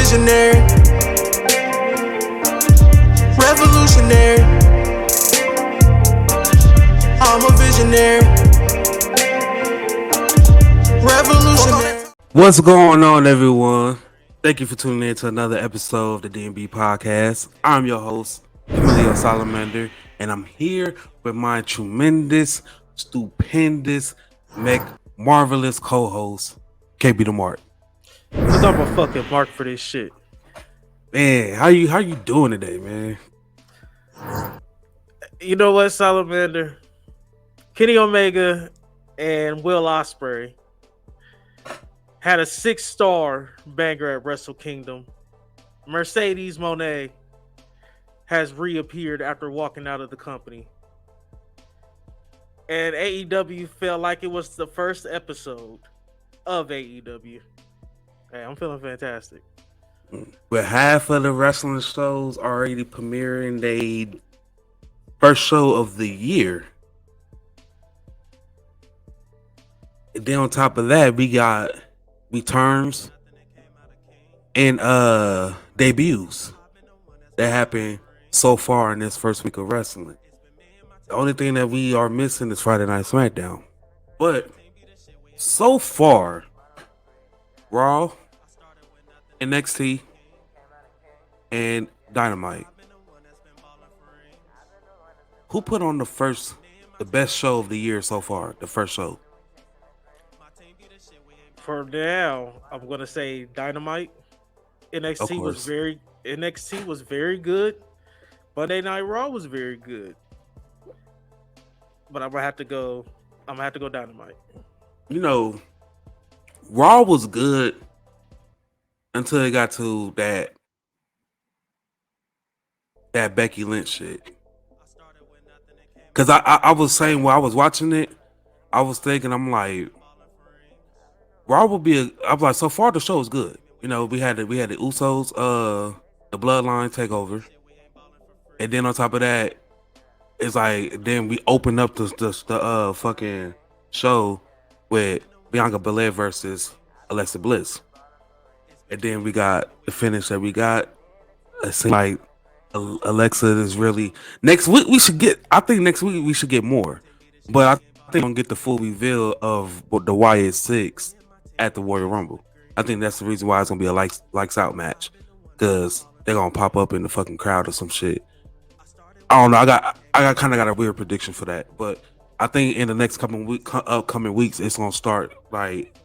visionary, revolutionary. I'm a visionary, revolutionary. What's going on, everyone? Thank you for tuning in to another episode of the DNB Podcast. I'm your host, Emilio Salamander, and I'm here with my tremendous, stupendous, marvelous co-host, KB the Mark. Cause I'm a fucking mark for this shit. Man, how you doing today, man? You know what, Salamander? Kenny Omega and Will Ospreay had a 6-star banger at Wrestle Kingdom. Mercedes Moné has reappeared after walking out of the company. And AEW felt like it was the first episode of AEW. Hey, I'm feeling fantastic. With half of the wrestling shows already premiering their first show of the year. And then on top of that, we got returns and debuts that happened so far in this first week of wrestling. The only thing that we are missing is Friday Night SmackDown. But so far, Raw, NXT, and Dynamite. Who put on the best show of the year so far? The first show. For now, I'm gonna say Dynamite. NXT was very good. Monday Night Raw was very good. But I'm gonna have to go Dynamite. You know, Raw was good until it got to that Becky Lynch shit. Cause I was saying while I was watching it, I was thinking, I'm like, Raw will be I'm like, so far the show is good. You know, we had the Usos, the Bloodline take over. And then on top of that, it's like then we open up the fucking show with Bianca Belair versus Alexa Bliss. And then we got the finish that we got. It seems like Alexa is really next week we should get more. But I think we're gonna get the full reveal of the Wyatt 6 at the Royal Rumble. I think that's the reason why it's gonna be a lights out match. Because they're gonna pop up in the fucking crowd or some shit. I don't know. I got a weird prediction for that, but I think in the next upcoming weeks, it's gonna start like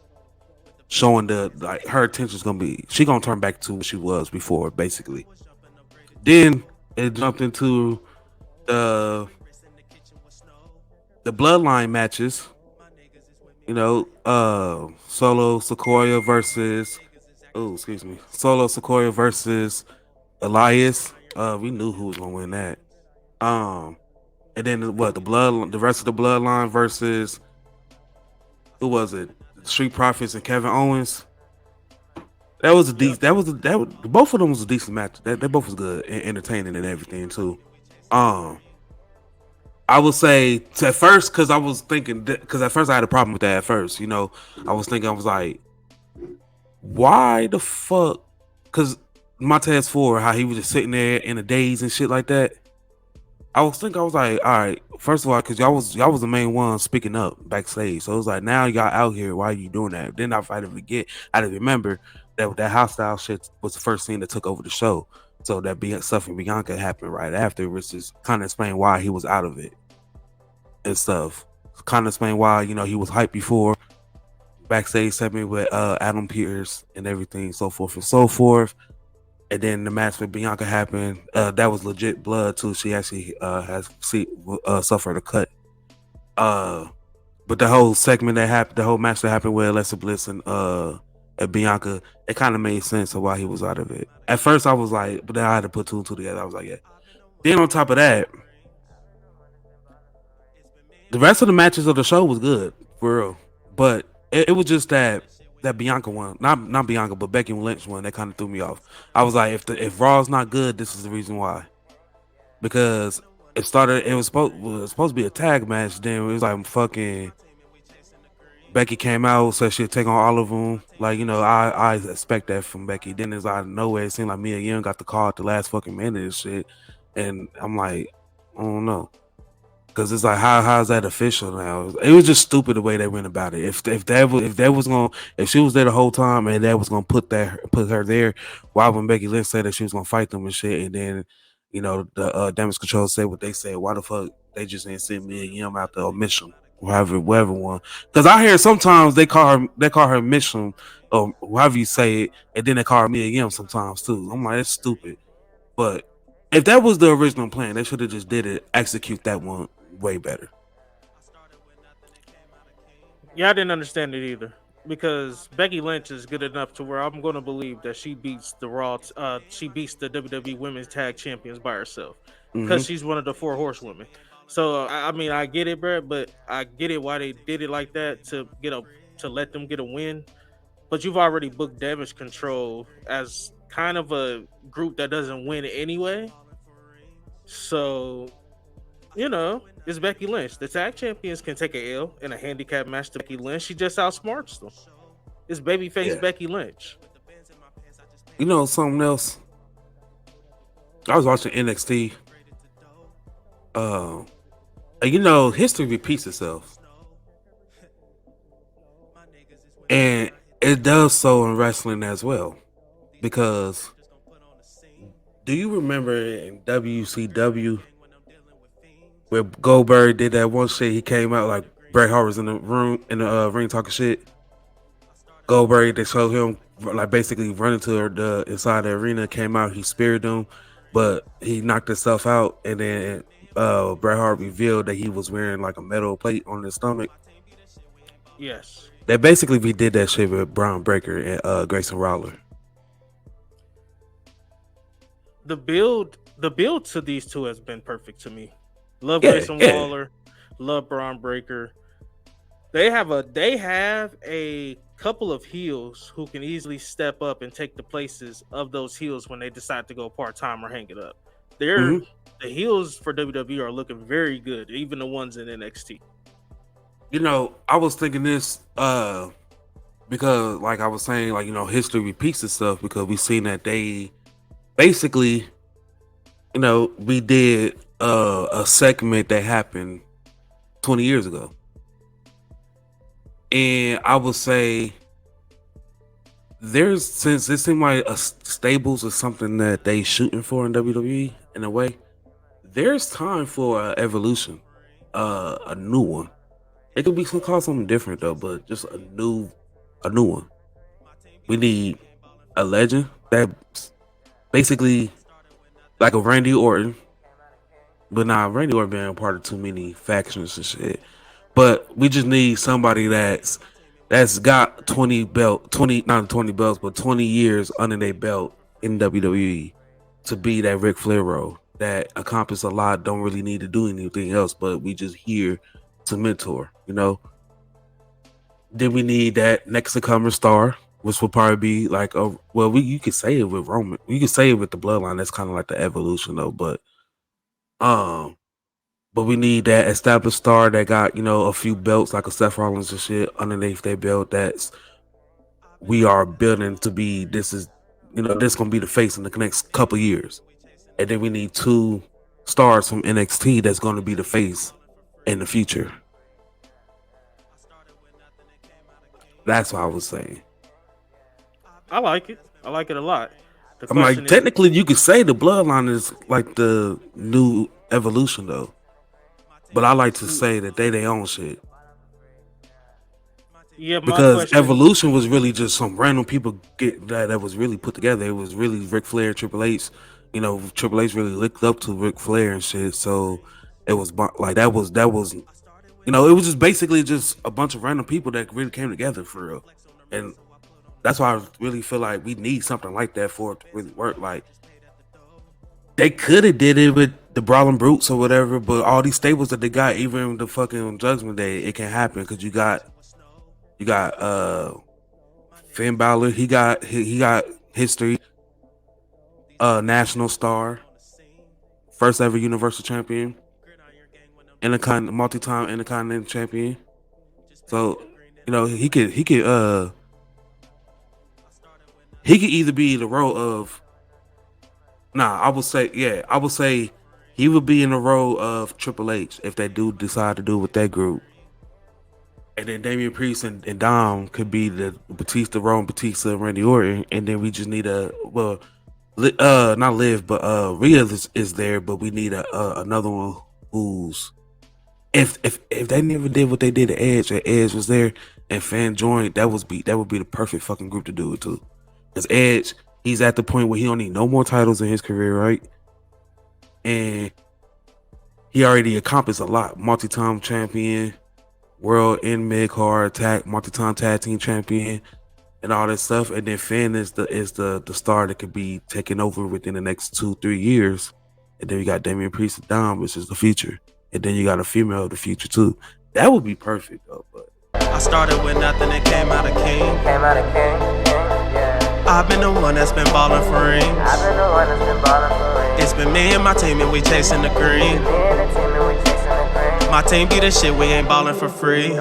showing her attention's gonna be. She gonna turn back to what she was before, basically. Then it jumped into the Bloodline matches. You know, Solo Sikoa versus Elias. We knew who was gonna win that. And then the rest of the Bloodline versus who was it? Street Profits and Kevin Owens. That was a decent. Both of them was a decent match. They both was good and entertaining and everything too. I would say at first because I was thinking because at first I had a problem with that. At first, you know, I was like, why the fuck? Because Montez Ford, how he was just sitting there in a daze and shit like that. I was like, all right, first of all, because y'all was the main one speaking up backstage. So it was like, now y'all out here, why are you doing that? Then I didn't remember that hostile shit was the first thing that took over the show. So that stuff in Bianca happened right after, which is kind of explain why he was out of it and stuff. Kind of explain why, you know, he was hyped before backstage segment with Adam Pearce and everything, so forth and so forth. And then the match with Bianca happened. That was legit blood too. She actually has suffered a cut. But the whole segment that happened, the whole match that happened with Alexa Bliss and Bianca, it kind of made sense of why he was out of it. At first, I was like, but then I had to put two and two together. I was like, yeah. Then on top of that, the rest of the matches of the show was good, for real. But it was just that Bianca one, not Bianca, but Becky Lynch one that kind of threw me off. I was like, if Raw's not good, this is the reason why. Because it was supposed to be a tag match. Then it was like fucking Becky came out, said she'd take on all of them. Like, I expect that from Becky. Then as out of nowhere, it seemed like Mia Young got the call at the last fucking minute and shit. And I'm like, I don't know. Cause it's like how's that official now? It was just stupid the way they went about it. If she was there the whole time and that was gonna put her there, why when Becky Lynch said that she was gonna fight them and shit, and then the damage control said what they said, why the fuck they just didn't send me and Yum out the omission, whoever one? Because I hear sometimes they call her mission or however you say it, and then they call her Mia Yum sometimes too. I'm like, it's stupid. But if that was the original plan, they should have just did it, execute that one way better. Yeah, I didn't understand it either because Becky Lynch is good enough to where I'm going to believe that she beats she beats the WWE Women's Tag Champions by herself Hmm. because she's one of the four horsewomen. So I mean, I get it, bro, but I get it why they did it like that to let them get a win. But you've already booked Damage Control as kind of a group that doesn't win anyway. So it's Becky Lynch. The tag champions can take a L in a handicap match to Becky Lynch. She just outsmarts them. It's babyface Yeah. Becky Lynch. Something else. I was watching NXT. Uh, history repeats itself, and it does so in wrestling as well. Because do you remember in WCW where Goldberg did that one shit? He came out like Bret Hart was in the room in the ring talking shit. Goldberg, they showed him like basically running to the inside the arena. Came out, he speared him, but he knocked himself out. And then Bret Hart revealed that he was wearing like a metal plate on his stomach. Yes. They basically redid that shit with Braun Breaker and Grayson Waller. The build to these two has been perfect to me. Love Yeah, Grayson yeah. Waller, love Braun Breaker. They have a couple of heels who can easily step up and take the places of those heels when they decide to go part time or hang it up. They're Hmm. the heels for WWE are looking very good, even the ones in NXT. I was thinking this because, like I was saying, like history repeats itself because we seen that they basically, we did a segment that happened 20 years ago. And I would say since it seemed like stables is something that they shooting for in WWE in a way, there's time for evolution, a new one. It could be called something different though, but just a new one. We need a legend that's basically like a Randy Orton, but not Randy Orton being a part of too many factions and shit. But we just need somebody that's got 20 not 20 belts, but 20 years under their belt in WWE to be that Ric Flair role that accomplished a lot. Don't really need to do anything else, but we just here to mentor. Then we need that next to comer star, which will probably be like you could say it with Roman, you could say it with the bloodline. That's kind of like the evolution though, um but we need that established star that got, a few belts like a Seth Rollins and shit underneath their belt. That's we are building to be. This gonna be the face in the next couple years, and then we need two stars from NXT that's gonna be the face in the future. That's what I was saying. I like it. I like it a lot. The I'm like, question is, technically, you could say the bloodline is like the new evolution though, but I like to say that they their own shit. yeah, my Because question, Evolution was really just some random people get that was really put together. It was really Ric Flair, Triple H. Triple H really looked up to Ric Flair and shit. So it was like that was it was just basically just a bunch of random people that really came together for real. And that's why I really feel like we need something like that for it to really work. Like they could have did it with the Brawling Brutes or whatever, but all these stables that they got, even the fucking Judgment Day, it can happen because you got Finn Balor, he got history, national star, first ever Universal Champion, multi-time Intercontinental Champion. So You know, he could either be in the role of I would say he would be in the role of Triple H if they do decide to do it with that group. And then Damian Priest and Dom could be the Batista, Roman Batista, and Randy Orton, and then we just need not Liv, but Rhea is there, but we need another one who's if they never did what they did to Edge, and Edge was there and Fan joined, that would be the perfect fucking group to do it to. Because Edge, he's at the point where he don't need no more titles in his career, right? And he already accomplished a lot. Multi-time champion, world and mid-card tag, multi-time tag team champion, and all that stuff. And then Finn is the star that could be taking over within the next 2-3 years. And then you got Damian Priest and Dom, which is the future. And then you got a female of the future too. That would be perfect though. But I started with nothing and came out a king. I've been the one that's been ballin' for rings. It's been me and my team and we chasing the green. My team be the shit, we ain't ballin' for free.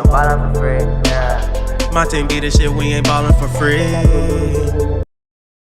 My team be the shit, we ain't ballin' for free.